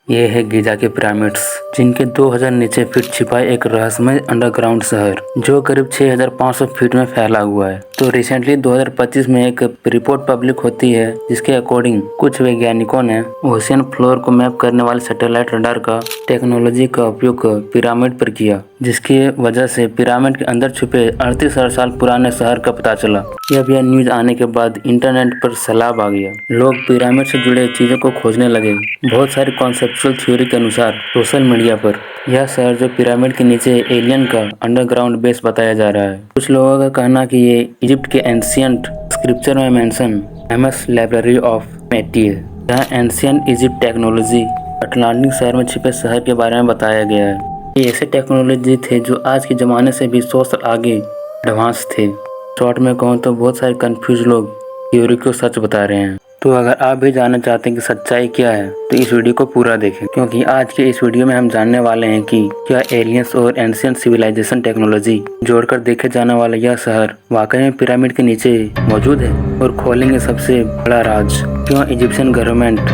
ये है गीज़ा के पिरामिड्स, जिनके 2000 फीट छिपा एक रहस्यमय अंडरग्राउंड शहर जो करीब 6500 फीट में फैला हुआ है। तो रिसेंटली 2025 में एक रिपोर्ट पब्लिक होती है जिसके अकॉर्डिंग कुछ वैज्ञानिकों ने ओशियन फ्लोर को मैप करने वाले सैटेलाइट रडार का टेक्नोलॉजी का उपयोग पिरामिड पर किया, जिसकी वजह से पिरामिड के अंदर छुपे 38,000 साल पुराने शहर का पता चला। जब यह न्यूज आने के बाद इंटरनेट पर सैलाब आ गया। लोग पिरामिड से जुड़े चीजों को खोजने लगे। बहुत सारी कॉन्सेप्चुअल थ्योरी के अनुसार सोशल मीडिया पर यह शहर जो पिरामिड के नीचे एलियन का अंडरग्राउंड बेस बताया जा रहा है। कुछ लोगों का कहना कि ये इजिप्ट के एंशियंट स्क्रिप्चर में मेंशन फेमस लाइब्रेरी ऑफ मेटी है, जहाँ एंशियंट इजिप्ट टेक्नोलॉजी अटलांटिक शहर में छिपे शहर के बारे में बताया गया है। ये ऐसे टेक्नोलॉजी थे जो आज के ज़माने से भी 100 साल आगे एडवांस थे। शॉर्ट में कहूँ तो बहुत सारे कंफ्यूज लोग थ्योरी को सच बता रहे हैं। तो अगर आप भी जानना चाहते हैं कि सच्चाई क्या है तो इस वीडियो को पूरा देखें, क्योंकि आज के इस वीडियो में हम जानने वाले हैं कि क्या एलियंस और एंशिएंट सिविलाइजेशन टेक्नोलॉजी जोड़कर देखे जाने वाला यह शहर वाकई में पिरामिड के नीचे मौजूद है, और खोलेंगे सबसे बड़ा राज क्यों इजिप्शियन गवर्नमेंट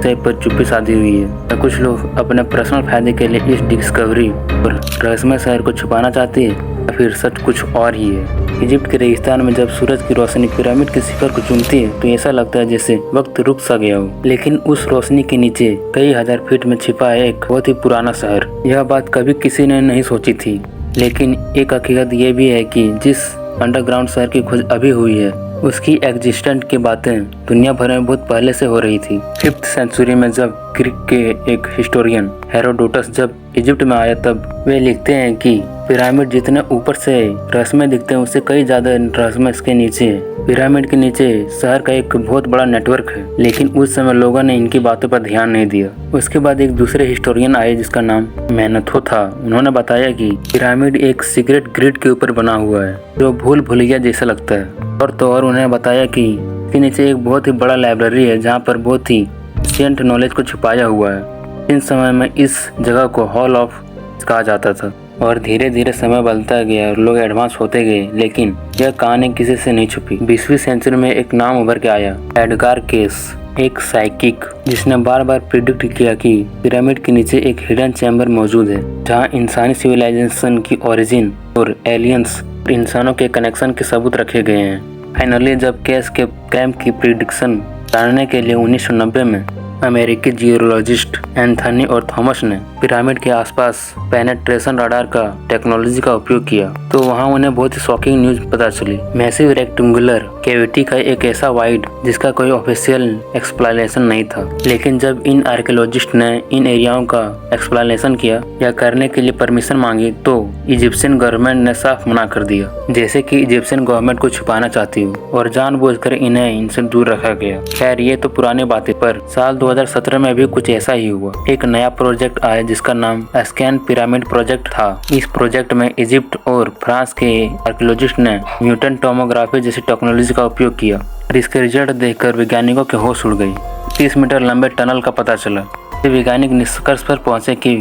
से पर चुप्पी साधी हुई है। कुछ लोग अपने पर्सनल फायदे के लिए इस डिस्कवरी और रहस्यमय शहर को छुपाना चाहते हैं, या फिर सच कुछ और ही है। इजिप्ट के रेगिस्तान में जब सूरज की रोशनी पिरामिड के शिखर को चूमती है तो ऐसा लगता है जैसे वक्त रुक सा गया हो, लेकिन उस रोशनी के नीचे कई हजार फीट में छिपा है एक बहुत ही पुराना शहर। यह बात कभी किसी ने नहीं सोची थी, लेकिन एक हकीकत यह भी है कि जिस अंडरग्राउंड शहर की खोज अभी हुई है उसकी एग्जिस्टेंट की बातें दुनिया भर में बहुत पहले से हो रही थी। 5th सेंचुरी में जब ग्रीक के एक हिस्टोरियन हेरोडोटस जब इजिप्ट में आया तब वे लिखते हैं कि पिरामिड जितने ऊपर से रहस्यमय दिखते हैं उससे कई ज्यादा रहस्यमय इसके नीचे है। पिरामिड के नीचे शहर का एक बहुत बड़ा नेटवर्क है, लेकिन उस समय लोगों ने इनकी बातों पर ध्यान नहीं दिया। उसके बाद एक दूसरे हिस्टोरियन आए जिसका नाम मैनेथो था। उन्होंने बताया कि पिरामिड एक सीक्रेट ग्रिड के ऊपर बना हुआ है जो भूल भुलैया जैसा लगता है। और उन्हें बताया कि इसके नीचे एक बहुत ही बड़ा लाइब्रेरी है जहाँ पर बहुत ही एंशिएंट नॉलेज को छुपाया हुआ है। इन समय में इस जगह को हॉल ऑफ कहा जाता था, और धीरे धीरे समय बदलता गया और लोग एडवांस होते गए, लेकिन यह कहानी किसी से नहीं छुपी। 20वीं सेंचुरी में एक नाम उभर के आया, एडगार केस, एक साइकिक जिसने बार बार प्रिडिक्ट किया कि पिरामिड के नीचे एक हिडन चैम्बर मौजूद है जहां इंसानी सिविलाइजेशन की ओरिजिन और एलियंस और इंसानों के कनेक्शन के सबूत रखे गए हैं। फाइनली जब केस के क्रैम्प की प्रिडिक्शन जानने के लिए 1990 में अमेरिकी जियोलॉजिस्ट एंथनी और थॉमस ने पिरामिड के आसपास पेनेट्रेशन रडार का टेक्नोलॉजी का उपयोग किया, तो वहां उन्हें बहुत ही शॉकिंग न्यूज पता चली। मैसिव रेक्टेंगुलर कैविटी का एक ऐसा वाइड जिसका कोई ऑफिशियल एक्सप्लेनेशन नहीं था, लेकिन जब इन आर्कियोलॉजिस्ट ने इन एरियाओं का एक्सप्लेनेशन किया या करने के लिए परमिशन मांगी तो इजिप्शियन गवर्नमेंट ने साफ मना कर दिया, जैसे कि इजिप्शियन गवर्नमेंट को छुपाना चाहती हो और जानबूझकर इन्हें इनसे दूर रखा गया। खैर ये तो पुरानी बातें, पर साल 2017 में भी कुछ ऐसा ही हुआ। एक नया प्रोजेक्ट आया जिसका नाम स्कैन पिरामिड प्रोजेक्ट था। इस प्रोजेक्ट में इजिप्ट और फ्रांस के आर्कियोलॉजिस्ट ने न्यूटन टोमोग्राफी जैसी टेक्नोलॉजी का उपयोग किया, और इसके रिजल्ट देखकर वैज्ञानिकों के होश उड़ गई। 30 मीटर लंबे टनल का पता चला। वैज्ञानिक निष्कर्ष पर पहुंचे कि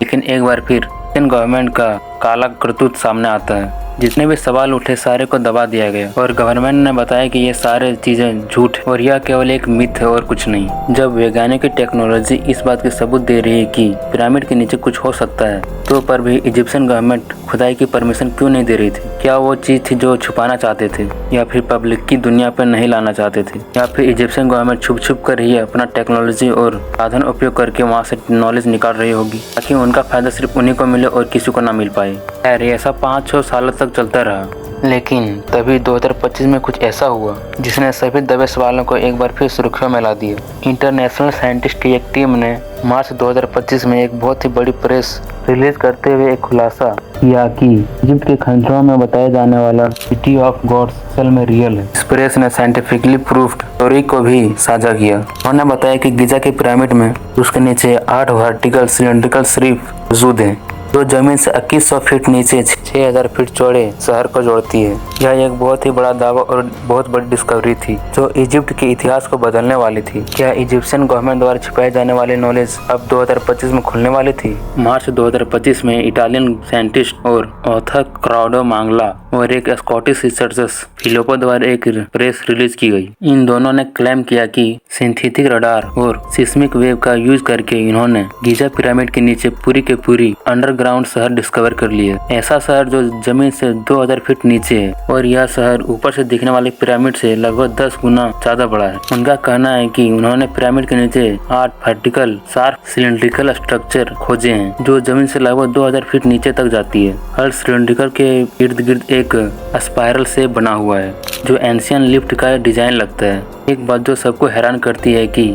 लेकिन एक बार फिर गवर्नमेंट का काला करतूत सामने आता है। जितने भी सवाल उठे सारे को दबा दिया गया, और गवर्नमेंट ने बताया कि ये सारे चीजें झूठ और यह केवल एक मिथ है और कुछ नहीं। जब वैज्ञानिक टेक्नोलॉजी इस बात के सबूत दे रही है कि पिरामिड के नीचे कुछ हो सकता है, तो पर भी इजिप्शियन गवर्नमेंट खुदाई की परमिशन क्यों नहीं दे रही थी? क्या वो चीज थी जो छुपाना चाहते थे, या फिर पब्लिक की दुनिया पर नहीं लाना चाहते थे, या फिर इजिप्शियन गवर्नमेंट छुप छुप कर ही अपना टेक्नोलॉजी और साधन उपयोग करके वहाँ से नॉलेज निकाल रही होगी ताकि उनका फायदा सिर्फ उन्हीं को मिले और किसी को ना मिल पाए। खैर ऐसा 5-6 सालों तक चलता रहा, लेकिन तभी 2025 में कुछ ऐसा हुआ जिसने सभी दबे सवालों को एक बार फिर सुर्खियों में ला दिया। इंटरनेशनल साइंटिस्ट की एक टीम ने मार्च 2025 में एक बहुत ही बड़ी प्रेस रिलीज करते हुए एक खुलासा किया कि इजिप्ट के खंडरों में बताया जाने वाला सिटी ऑफ गॉड्स असल में रियल है। इस प्रेस ने साइंटिफिकली प्रूफ्ड थ्योरी को भी साझा किया। उन्होंने बताया कि गीज़ा के पिरामिड में उसके नीचे 8 वर्टिकल सिलेंड्रिकल शरीफ मौजूद हैं जो जमीन से 2100 फीट नीचे 6000 फीट चौड़े शहर को जोड़ती है। यह एक बहुत ही बड़ा दावा और बहुत बड़ी डिस्कवरी थी जो इजिप्ट के इतिहास को बदलने वाली थी। क्या इजिप्शियन गवर्नमेंट द्वारा छिपाई जाने वाली नॉलेज अब 2025 में खुलने वाली थी? मार्च 2025 में इटालियन साइंटिस्ट और ऑथर क्लाउडियो मांगला और एक स्कॉटिश रिसर्चर्स फिलिप्पो द्वारा एक प्रेस रिलीज की गई। इन दोनों ने क्लेम किया कि सिंथेटिक रडार और सिस्मिक वेव का यूज करके इन्होंने गीजा पिरामिड के नीचे पूरी के पूरी अंडरग्राउंड शहर डिस्कवर कर लिए। ऐसा शहर जो जमीन से 2000 फीट नीचे है और यह शहर ऊपर से दिखने वाले पिरामिड से लगभग 10 गुना ज्यादा बड़ा है। उनका कहना है कि उन्होंने पिरामिड के नीचे 8 वर्टिकल शार्प सिलिंड्रिकल स्ट्रक्चर खोजे हैं जो जमीन से लगभग 2000 फीट नीचे तक जाती है। हर सिलिंड्रिकल के इर्द गिर्द एक स्पाइरल शेप बना हुआ है जो एंशियन लिफ्ट का डिजाइन लगता है। एक बात जो सबको हैरान करती है कि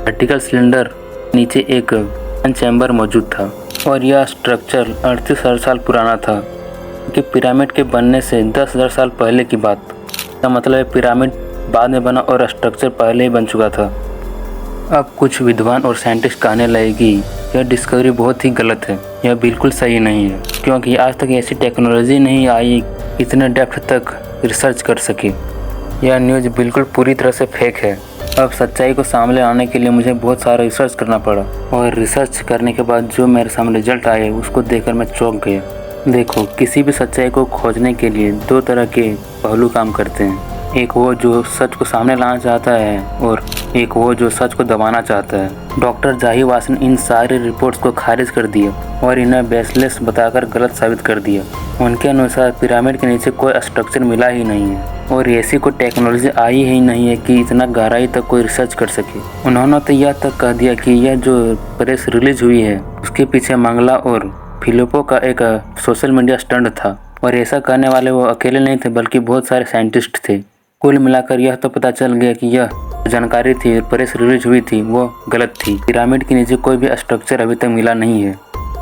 वर्टिकल सिलेंडर नीचे एक चैम्बर मौजूद था और यह स्ट्रक्चर 38,000 साल पुराना था कि पिरामिड के बनने से 10,000 साल पहले की बात। इसका मतलब है पिरामिड बाद में बना और स्ट्रक्चर पहले ही बन चुका था। अब कुछ विद्वान और साइंटिस्ट कहने लगे कि यह डिस्कवरी बहुत ही गलत है, यह बिल्कुल सही नहीं है क्योंकि आज तक ऐसी टेक्नोलॉजी नहीं आई इतने डेप्थ तक रिसर्च कर सके। यह न्यूज़ बिल्कुल पूरी तरह से फेक है। अब सच्चाई को सामने आने के लिए मुझे बहुत सारा रिसर्च करना पड़ा और रिसर्च करने के बाद जो मेरे सामने रिजल्ट आए उसको देखकर मैं चौंक गया। देखो, किसी भी सच्चाई को खोजने के लिए दो तरह के पहलू काम करते हैं। एक वो जो सच को सामने लाना चाहता है और एक वो जो सच को दबाना चाहता है। डॉक्टर जाहिर वासन इन सारी रिपोर्ट्स को खारिज कर दिया और इन्हें बेसलेस बताकर गलत साबित कर दिया। उनके अनुसार पिरामिड के नीचे कोई स्ट्रक्चर मिला ही नहीं है और ऐसी कोई टेक्नोलॉजी आई ही नहीं है कि इतना गहराई तक कोई रिसर्च कर सके। उन्होंने तो यह तक कह दिया कि यह जो प्रेस रिलीज हुई है उसके पीछे मंगला और फिलिप्पो का एक सोशल मीडिया स्टंट था और ऐसा करने वाले वो अकेले नहीं थे बल्कि बहुत सारे साइंटिस्ट थे। कुल मिलाकर यह तो पता चल गया कि यह जानकारी थी प्रेस रिलीज हुई थी वो गलत थी। पिरामिड के नीचे कोई भी स्ट्रक्चर अभी तक मिला नहीं है।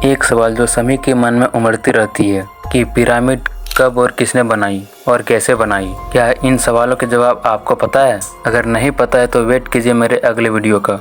एक सवाल जो सभी के मन में उमड़ती रहती है कि पिरामिड कब और किसने बनाई और कैसे बनाई। क्या इन सवालों के जवाब आपको पता है? अगर नहीं पता है तो वेट कीजिए मेरे अगले वीडियो का।